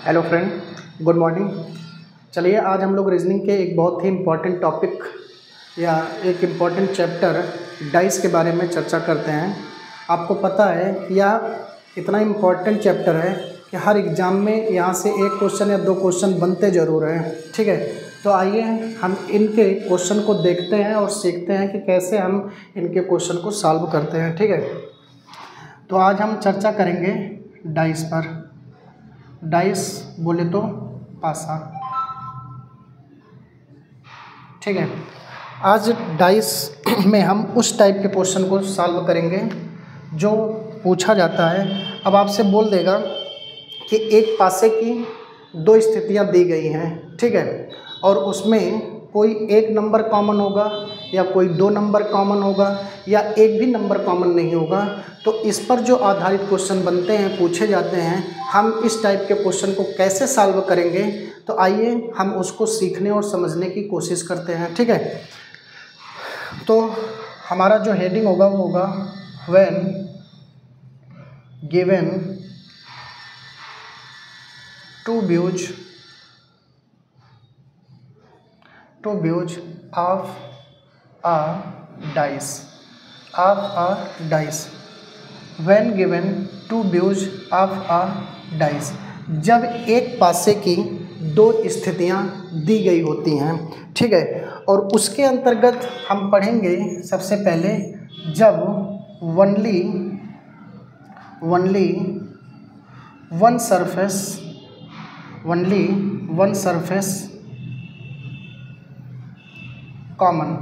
Hello friend, good morning. चलिए आज हम लोग रीजनिंग के एक बहुत ही इम्पॉर्टेंट टॉपिक या एक इम्पॉर्टेंट चैप्टर डाइस के बारे में चर्चा करते हैं। आपको पता है यह इतना इम्पॉर्टेंट चैप्टर है कि हर एग्ज़ाम में यहाँ से एक क्वेश्चन या दो क्वेश्चन बनते ज़रूर हैं। ठीक है, तो आइए हम इनके क्वेश्चन को देखते हैं और सीखते हैं कि कैसे हम इनके क्वेश्चन को सॉल्व करते हैं। ठीक है, तो आज हम चर्चा करेंगे डाइस पर। डाइस बोले तो पासा। ठीक है, आज डाइस में हम उस टाइप के क्वेश्चन को सॉल्व करेंगे जो पूछा जाता है। अब आपसे बोल देगा कि एक पासे की दो स्थितियां दी गई हैं, ठीक है, और उसमें कोई एक नंबर कॉमन होगा या कोई दो नंबर कॉमन होगा या एक भी नंबर कॉमन नहीं होगा। तो इस पर जो आधारित क्वेश्चन बनते हैं, पूछे जाते हैं, हम इस टाइप के क्वेश्चन को कैसे सॉल्व करेंगे, तो आइए हम उसको सीखने और समझने की कोशिश करते हैं। ठीक है, तो हमारा जो हेडिंग होगा वो होगा when given to views of a dice when given to views of a dice, जब एक पासे की दो स्थितियां दी गई होती हैं। ठीक है, और उसके अंतर्गत हम पढ़ेंगे सबसे पहले जब ओनली वन सरफेस कॉमन।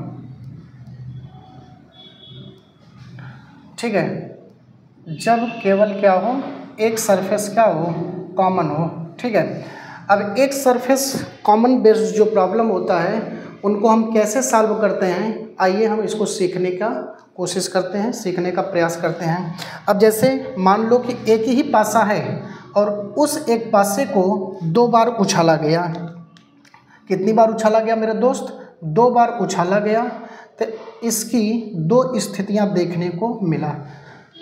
ठीक है, जब केवल क्या हो, एक सरफेस क्या हो, कॉमन हो। ठीक है, अब एक सरफेस कॉमन बेस्ड जो प्रॉब्लम होता है उनको हम कैसे सॉल्व करते हैं, आइए हम इसको सीखने का कोशिश करते हैं, सीखने का प्रयास करते हैं। अब जैसे मान लो कि एक ही पासा है और उस एक पासे को दो बार उछाला गया। कितनी बार उछाला गया मेरे दोस्त? दो बार उछाला गया। तो इसकी दो स्थितियां देखने को मिला।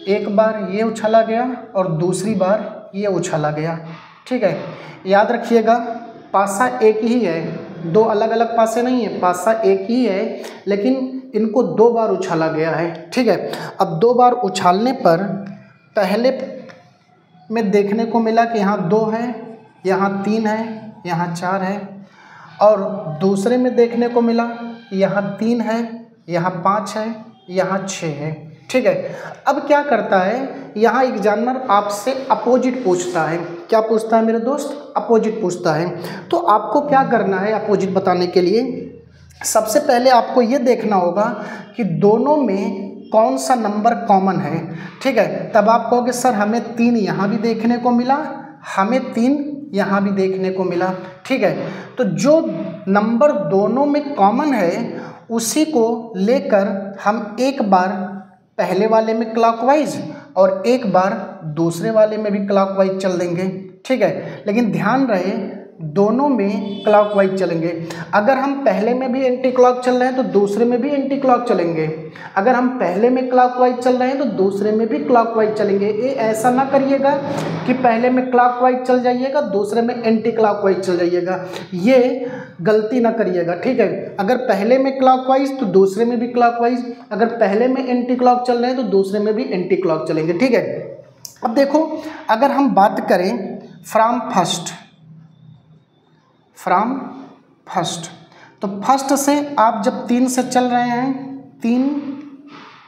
एक बार ये उछाला गया और दूसरी बार ये उछाला गया। ठीक है, याद रखिएगा पासा एक ही है, दो अलग अलग पासे नहीं है, पासा एक ही है, लेकिन इनको दो बार उछाला गया है। ठीक है, अब दो बार उछालने पर पहले में देखने को मिला कि यहाँ दो है, यहाँ तीन है, यहाँ चार है, और दूसरे में देखने को मिला यहाँ तीन है, यहाँ पाँच है, यहाँ छः है। ठीक है, अब क्या करता है, यहाँ एग्जामिनर आपसे अपोजिट पूछता है। क्या पूछता है मेरे दोस्त? अपोजिट पूछता है। तो आपको क्या करना है अपोजिट बताने के लिए? सबसे पहले आपको ये देखना होगा कि दोनों में कौन सा नंबर कॉमन है। ठीक है, तब आप कहोगे सर हमें तीन यहाँ भी देखने को मिला, हमें तीन यहाँ भी देखने को मिला। ठीक है, तो जो नंबर दोनों में कॉमन है उसी को लेकर हम एक बार पहले वाले में क्लॉकवाइज और एक बार दूसरे वाले में भी क्लॉकवाइज चल देंगे। ठीक है, लेकिन ध्यान रहे दोनों में क्लॉकवाइज चलेंगे। अगर हम पहले में भी एंटी क्लॉक चल रहे हैं तो दूसरे में भी एंटी क्लॉक चलेंगे। अगर हम पहले में क्लॉकवाइज चल रहे हैं तो दूसरे में भी क्लॉकवाइज चलेंगे। ये ऐसा ना करिएगा कि पहले में क्लॉकवाइज चल जाइएगा, दूसरे में एंटी क्लॉकवाइज चल जाइएगा, ये गलती ना करिएगा। ठीक है, अगर पहले में क्लॉकवाइज तो दूसरे में भी क्लॉकवाइज, अगर पहले में एंटी क्लॉक चल रहे हैं तो दूसरे में भी एंटी क्लॉक चलेंगे। ठीक है, अब देखो अगर हम बात करें फ्रॉम फर्स्ट, तो फर्स्ट से आप जब तीन से चल रहे हैं, तीन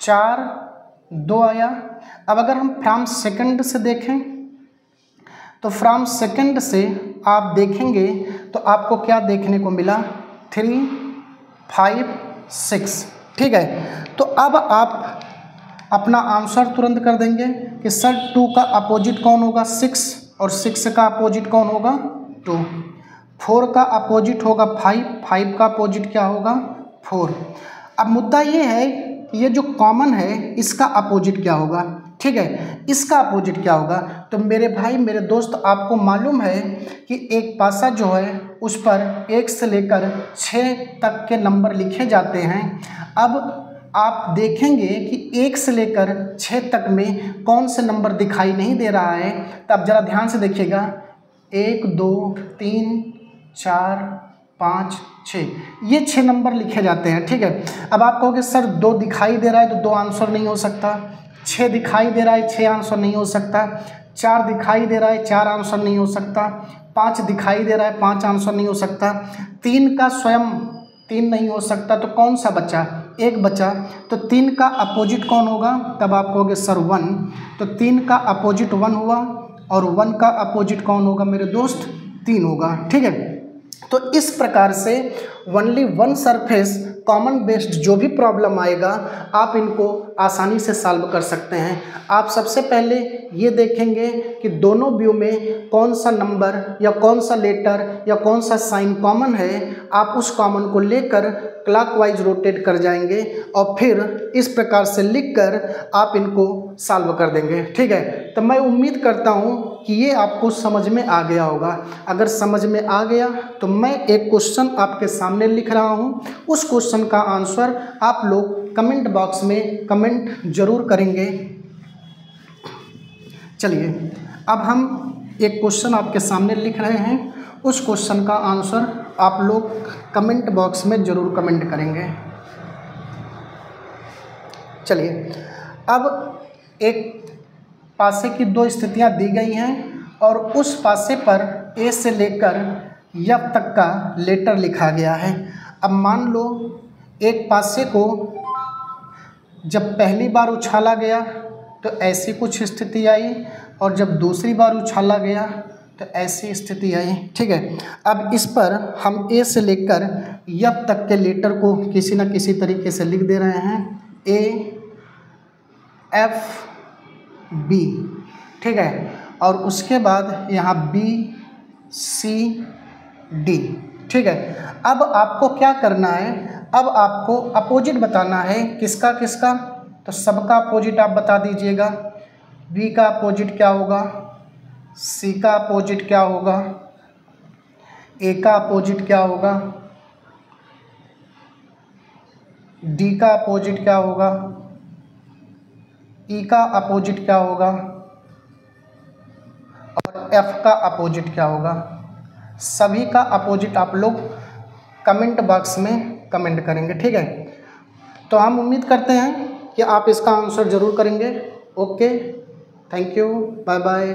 चार दो आया। अब अगर हम फ्रॉम सेकंड से देखें तो फ्रॉम सेकंड से आप देखेंगे तो आपको क्या देखने को मिला? 3 5 6। ठीक है, तो अब आप अपना आंसर तुरंत कर देंगे कि सर 2 का अपोजिट कौन होगा? 6, और 6 का अपोजिट कौन होगा? 2। 4 का अपोजिट होगा 5, 5 का अपोजिट क्या होगा? 4। अब मुद्दा ये है कि ये जो कॉमन है इसका अपोजिट क्या होगा? ठीक है, इसका अपोजिट क्या होगा? तो मेरे भाई मेरे दोस्त आपको मालूम है कि एक पासा जो है उस पर 1 से लेकर 6 तक के नंबर लिखे जाते हैं। अब आप देखेंगे कि 1 से लेकर 6 तक में कौन से नंबर दिखाई नहीं दे रहा है। तो आप ज़रा ध्यान से देखिएगा, 1 2 3 4 5 6, ये 6 नंबर लिखे जाते हैं। ठीक है, अब आप कहोगे सर 2 दिखाई दे रहा है तो 2 आंसर नहीं हो सकता, 6 दिखाई दे रहा है 6 आंसर नहीं हो सकता, 4 दिखाई दे रहा है 4 आंसर नहीं हो सकता, 5 दिखाई दे रहा है 5 आंसर नहीं हो सकता, 3 का स्वयं 3 नहीं हो सकता, तो कौन सा बचा? 1 बचा। तो 3 का अपोजिट कौन होगा? तब आप कहोगे सर 1, तो 3 का अपोजिट 1 हुआ, और 1 का अपोजिट कौन होगा मेरे दोस्त? 3 होगा। ठीक है, तो इस प्रकार से only one surface common based जो भी प्रॉब्लम आएगा आप इनको आसानी से सॉल्व कर सकते हैं। आप सबसे पहले ये देखेंगे कि दोनों व्यू में कौन सा नंबर या कौन सा लेटर या कौन सा साइन कॉमन है, आप उस कॉमन को लेकर क्लॉकवाइज रोटेट कर जाएंगे और फिर इस प्रकार से लिखकर आप इनको सॉल्व कर देंगे। ठीक है, तो मैं उम्मीद करता हूँ कि ये आपको समझ में आ गया होगा। अगर समझ में आ गया तो मैं एक क्वेश्चन आपके सामने लिख रहा हूँ, उस क्वेश्चन का आंसर आप लोग कमेंट बॉक्स में कमेंट जरूर करेंगे। चलिए, अब हम एक क्वेश्चन आपके सामने लिख रहे हैं, उस क्वेश्चन का आंसर आप लोग कमेंट बॉक्स में ज़रूर कमेंट करेंगे। चलिए, अब एक पासे की 2 स्थितियां दी गई हैं और उस पासे पर ए से लेकर एफ तक का लेटर लिखा गया है। अब मान लो एक पासे को जब पहली बार उछाला गया तो ऐसी कुछ स्थिति आई, और जब दूसरी बार उछाला गया तो ऐसी स्थिति आई। ठीक है, अब इस पर हम ए से लेकर एफ तक के लेटर को किसी न किसी तरीके से लिख दे रहे हैं, ए एफ बी। ठीक है, और उसके बाद यहाँ बी सी डी। ठीक है, अब आपको क्या करना है? अब आपको अपोजिट बताना है। किसका किसका? तो सबका अपोजिट आप बता दीजिएगा। बी का अपोजिट क्या होगा, सी का अपोजिट क्या होगा, ए का अपोजिट क्या होगा, डी का अपोजिट क्या होगा, ई का अपोजिट क्या होगा, और एफ का अपोजिट क्या होगा। सभी का अपोजिट आप लोग कमेंट बॉक्स में कमेंट करेंगे। ठीक है, तो हम उम्मीद करते हैं कि आप इसका आंसर ज़रूर करेंगे। Okay, thank you, bye bye.